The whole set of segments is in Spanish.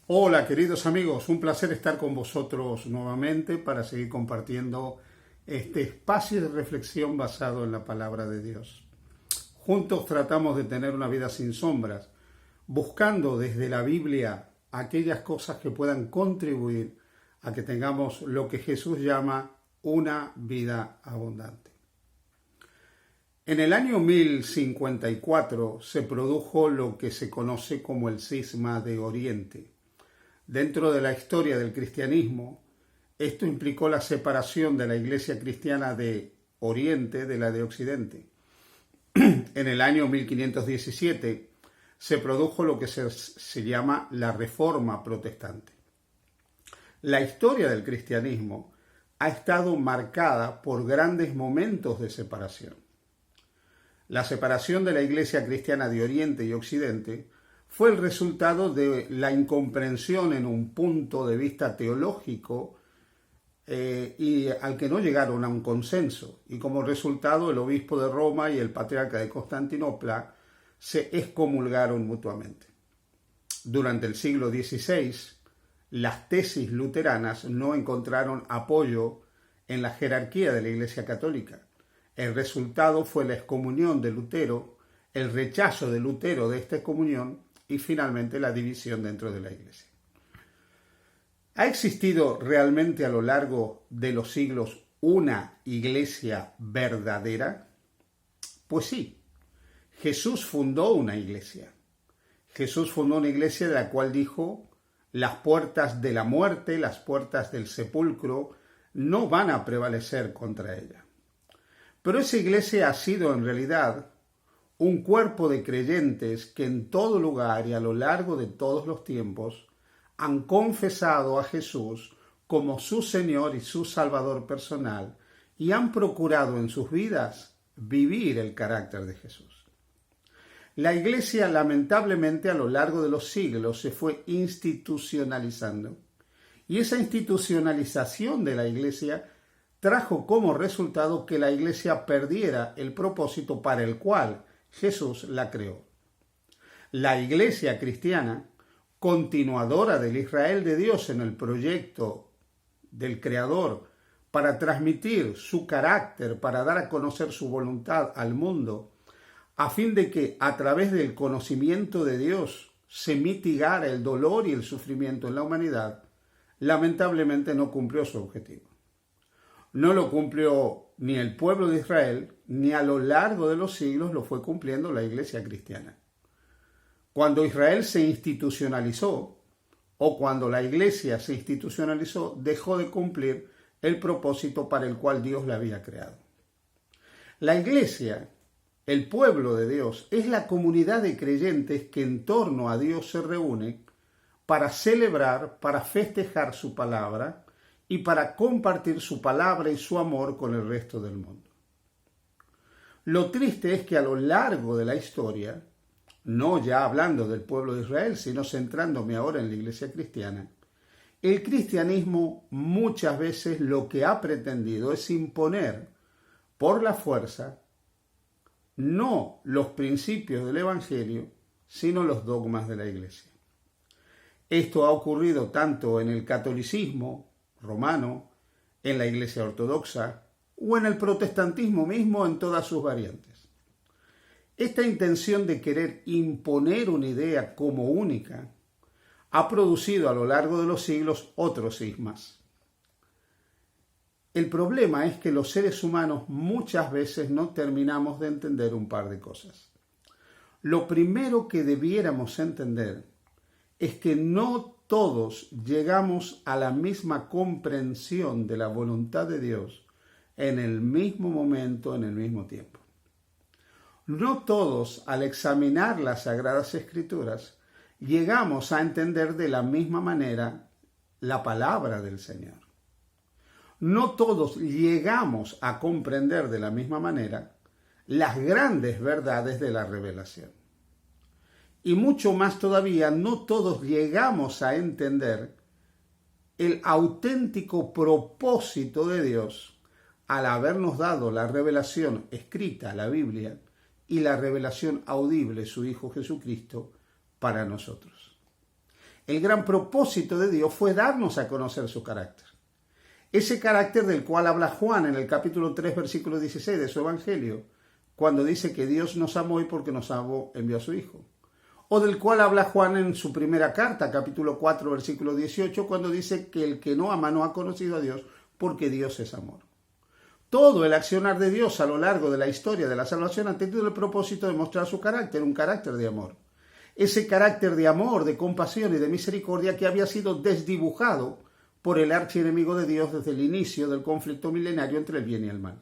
Hola queridos amigos, un placer estar con vosotros nuevamente para seguir compartiendo este espacio de reflexión basado en la palabra de Dios. Juntos tratamos de tener una vida sin sombras, buscando desde la Biblia aquellas cosas que puedan contribuir a que tengamos lo que Jesús llama una vida abundante. En el año 1054 se produjo lo que se conoce como el Cisma de Oriente. Dentro de la historia del cristianismo, esto implicó la separación de la iglesia cristiana de Oriente de la de Occidente. En el año 1517 se produjo lo que se llama la Reforma Protestante. La historia del cristianismo ha estado marcada por grandes momentos de separación. La separación de la iglesia cristiana de Oriente y Occidente fue el resultado de la incomprensión en un punto de vista teológico y al que no llegaron a un consenso. Y como resultado, el obispo de Roma y el patriarca de Constantinopla se excomulgaron mutuamente. Durante el siglo XVI, las tesis luteranas no encontraron apoyo en la jerarquía de la Iglesia Católica. El resultado fue la excomunión de Lutero, el rechazo de Lutero de esta excomunión y finalmente la división dentro de la Iglesia. ¿Ha existido realmente a lo largo de los siglos una iglesia verdadera? Pues sí, Jesús fundó una iglesia. Jesús fundó una iglesia de la cual dijo: las puertas de la muerte, las puertas del sepulcro no van a prevalecer contra ella. Pero esa iglesia ha sido en realidad un cuerpo de creyentes que en todo lugar y a lo largo de todos los tiempos han confesado a Jesús como su Señor y su Salvador personal y han procurado en sus vidas vivir el carácter de Jesús. La iglesia, lamentablemente, a lo largo de los siglos se fue institucionalizando y esa institucionalización de la iglesia trajo como resultado que la iglesia perdiera el propósito para el cual Jesús la creó. La iglesia cristiana, continuadora del Israel de Dios en el proyecto del Creador para transmitir su carácter, para dar a conocer su voluntad al mundo, a fin de que a través del conocimiento de Dios se mitigara el dolor y el sufrimiento en la humanidad, lamentablemente no cumplió su objetivo. No lo cumplió ni el pueblo de Israel, ni a lo largo de los siglos lo fue cumpliendo la iglesia cristiana. Cuando Israel se institucionalizó, o cuando la iglesia se institucionalizó, dejó de cumplir el propósito para el cual Dios la había creado. La iglesia, el pueblo de Dios, es la comunidad de creyentes que en torno a Dios se reúne para celebrar, para festejar su palabra, y para compartir su palabra y su amor con el resto del mundo. Lo triste es que a lo largo de la historia, no ya hablando del pueblo de Israel, sino centrándome ahora en la iglesia cristiana, el cristianismo muchas veces lo que ha pretendido es imponer por la fuerza no los principios del Evangelio, sino los dogmas de la iglesia. Esto ha ocurrido tanto en el catolicismo romano, en la Iglesia Ortodoxa o en el protestantismo mismo en todas sus variantes. Esta intención de querer imponer una idea como única ha producido a lo largo de los siglos otros cismas. El problema es que los seres humanos muchas veces no terminamos de entender un par de cosas. Lo primero que debiéramos entender es que no todos llegamos a la misma comprensión de la voluntad de Dios en el mismo momento, en el mismo tiempo. No todos, al examinar las Sagradas Escrituras, llegamos a entender de la misma manera la palabra del Señor. No todos llegamos a comprender de la misma manera las grandes verdades de la revelación. Y mucho más todavía, no todos llegamos a entender el auténtico propósito de Dios al habernos dado la revelación escrita, la Biblia, y la revelación audible, su Hijo Jesucristo, para nosotros. El gran propósito de Dios fue darnos a conocer su carácter. Ese carácter del cual habla Juan en el capítulo 3, versículo 16 de su Evangelio, cuando dice que Dios nos amó y porque nos amó envió a su Hijo. O del cual habla Juan en su primera carta, capítulo 4, versículo 18, cuando dice que el que no ama no ha conocido a Dios porque Dios es amor. Todo el accionar de Dios a lo largo de la historia de la salvación ha tenido el propósito de mostrar su carácter, un carácter de amor. Ese carácter de amor, de compasión y de misericordia que había sido desdibujado por el archienemigo de Dios desde el inicio del conflicto milenario entre el bien y el mal.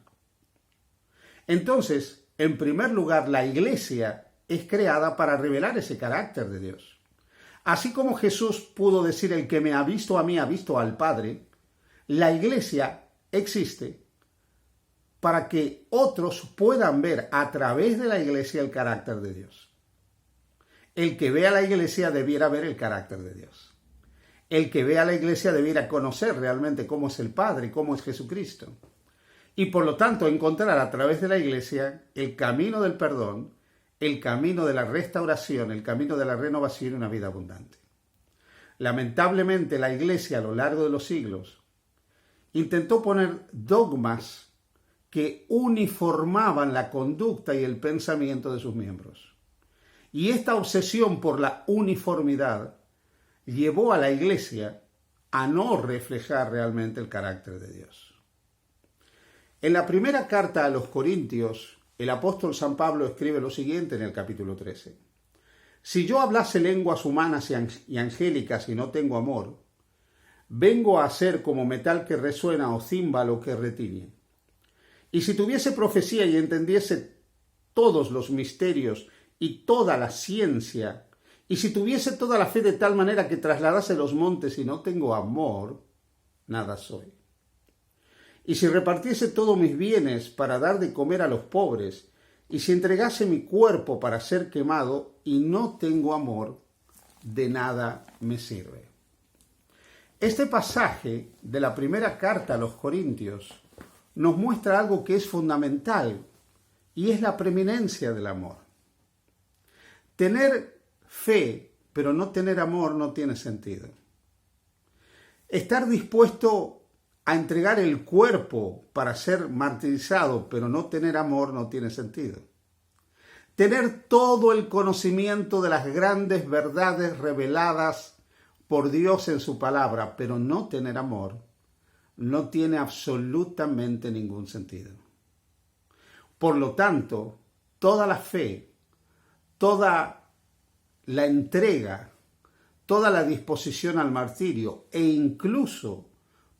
Entonces, en primer lugar, la Iglesia es creada para revelar ese carácter de Dios. Así como Jesús pudo decir: el que me ha visto a mí ha visto al Padre, la Iglesia existe para que otros puedan ver a través de la Iglesia el carácter de Dios. El que ve a la Iglesia debiera ver el carácter de Dios. El que ve a la Iglesia debiera conocer realmente cómo es el Padre, cómo es Jesucristo. Y por lo tanto encontrar a través de la Iglesia el camino del perdón, el camino de la restauración, el camino de la renovación y una vida abundante. Lamentablemente la Iglesia a lo largo de los siglos intentó poner dogmas que uniformaban la conducta y el pensamiento de sus miembros. Y esta obsesión por la uniformidad llevó a la Iglesia a no reflejar realmente el carácter de Dios. En la primera carta a los Corintios, el apóstol San Pablo escribe lo siguiente en el capítulo 13. Si yo hablase lenguas humanas y angélicas y no tengo amor, vengo a ser como metal que resuena o címbalo que retiñe. Y si tuviese profecía y entendiese todos los misterios y toda la ciencia, y si tuviese toda la fe de tal manera que trasladase los montes y no tengo amor, nada soy. Y si repartiese todos mis bienes para dar de comer a los pobres, y si entregase mi cuerpo para ser quemado y no tengo amor, de nada me sirve. Este pasaje de la primera carta a los Corintios nos muestra algo que es fundamental, y es la preeminencia del amor. Tener fe, pero no tener amor, no tiene sentido. Estar dispuesto a entregar el cuerpo para ser martirizado, pero no tener amor, no tiene sentido. Tener todo el conocimiento de las grandes verdades reveladas por Dios en su palabra, pero no tener amor, no tiene absolutamente ningún sentido. Por lo tanto, toda la fe, toda la entrega, toda la disposición al martirio e incluso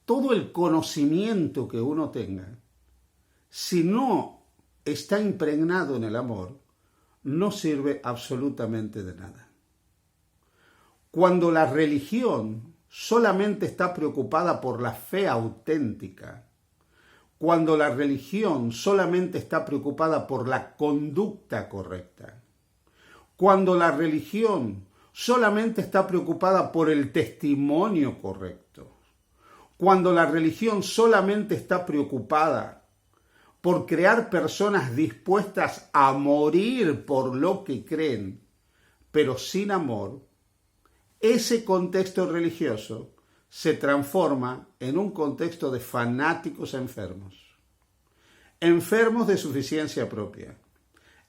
todo el conocimiento que uno tenga, si no está impregnado en el amor, no sirve absolutamente de nada. Cuando la religión solamente está preocupada por la fe auténtica, cuando la religión solamente está preocupada por la conducta correcta, cuando la religión solamente está preocupada por el testimonio correcto, cuando la religión solamente está preocupada por crear personas dispuestas a morir por lo que creen, pero sin amor, ese contexto religioso se transforma en un contexto de fanáticos enfermos. Enfermos de suficiencia propia,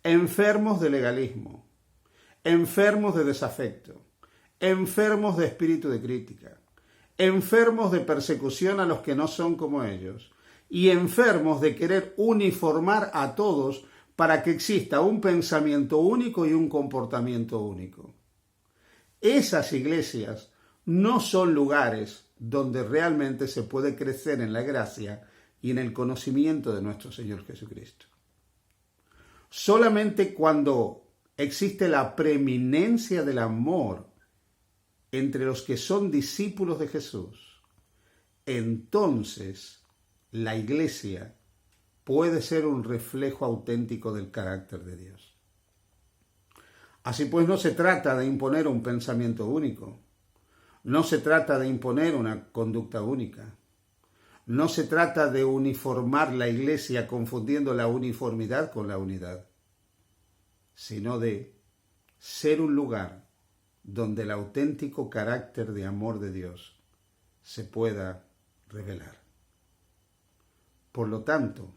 enfermos de legalismo, enfermos de desafecto, enfermos de espíritu de crítica, enfermos de persecución a los que no son como ellos y enfermos de querer uniformar a todos para que exista un pensamiento único y un comportamiento único. Esas iglesias no son lugares donde realmente se puede crecer en la gracia y en el conocimiento de nuestro Señor Jesucristo. Solamente cuando existe la preeminencia del amor entre los que son discípulos de Jesús, entonces la iglesia puede ser un reflejo auténtico del carácter de Dios. Así pues, no se trata de imponer un pensamiento único, no se trata de imponer una conducta única, no se trata de uniformar la iglesia confundiendo la uniformidad con la unidad, sino de ser un lugar donde el auténtico carácter de amor de Dios se pueda revelar. Por lo tanto,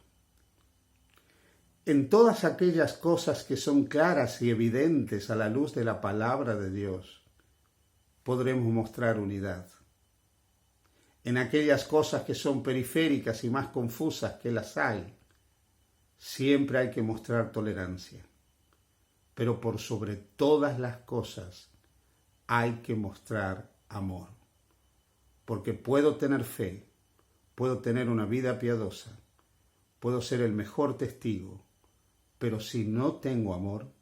en todas aquellas cosas que son claras y evidentes a la luz de la palabra de Dios, podremos mostrar unidad. En aquellas cosas que son periféricas y más confusas, que las hay, siempre hay que mostrar tolerancia. Pero por sobre todas las cosas hay que mostrar amor. Porque puedo tener fe, puedo tener una vida piadosa, puedo ser el mejor testigo, pero si no tengo amor,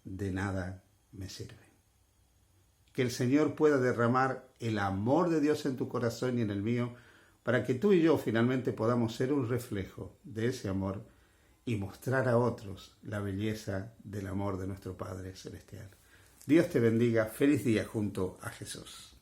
de nada me sirve. Que el Señor pueda derramar el amor de Dios en tu corazón y en el mío, para que tú y yo finalmente podamos ser un reflejo de ese amor y mostrar a otros la belleza del amor de nuestro Padre Celestial. Dios te bendiga. Feliz día junto a Jesús.